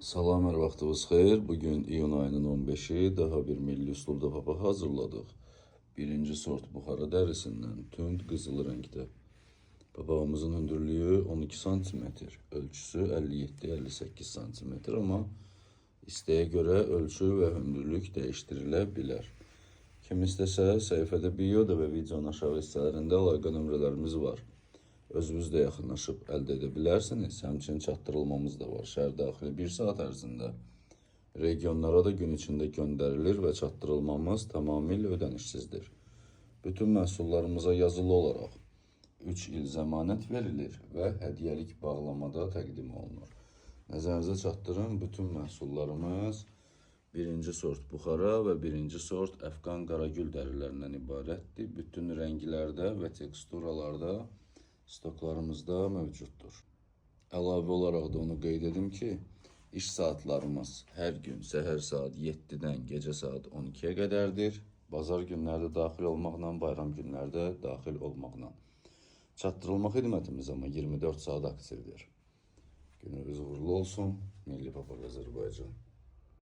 Salam, hər vaxtınız xeyir. Bugün iyun ayının 15-i daha bir milli üslubda papaq hazırladıq. Birinci sort Buxara dərisindən tünd qızıl rəngdə. Papağımızın hündürlüyü 12 cm, ölçüsü 57-58 cm, amma istəyə görə ölçü və hündürlük dəyişdirilə bilər. Kim istəsə, səhifədə bioda və videonun aşağı hissələrində əlaqə nömrələrimiz var. Özünüzlə yaxınlaşıb əldə edə bilərsiniz. Həmçinin çatdırılmamız da var. Şəhər daxili 1 saat ərzində. Regionlara da gün içində göndərilir və çatdırılmamız tamamilə ödənişsizdir. Bütün məhsullarımıza yazılı olaraq 3 il zəmanət verilir və hədiyyəlik bağlamada təqdim olunur. Nəzərinizə çatdırın, bütün məhsullarımız birinci sort Buxara və birinci sort Əfqan Qaragül dərilərindən ibarətdir. Bütün rənglərdə və teksturalarda stoklarımızda mövcuddur. Əlavə olaraq da onu qeyd edim ki, iş saatlarımız hər gün səhər saat 7-dən gecə saat 12-yə qədərdir. Bazar günlərdə daxil olmaqla, bayram günlərdə daxil olmaqla. Çatdırılma xidmətimiz amma 24 saat aktivdir. Gününüz uğurlu olsun. Milli Papaq Azərbaycan.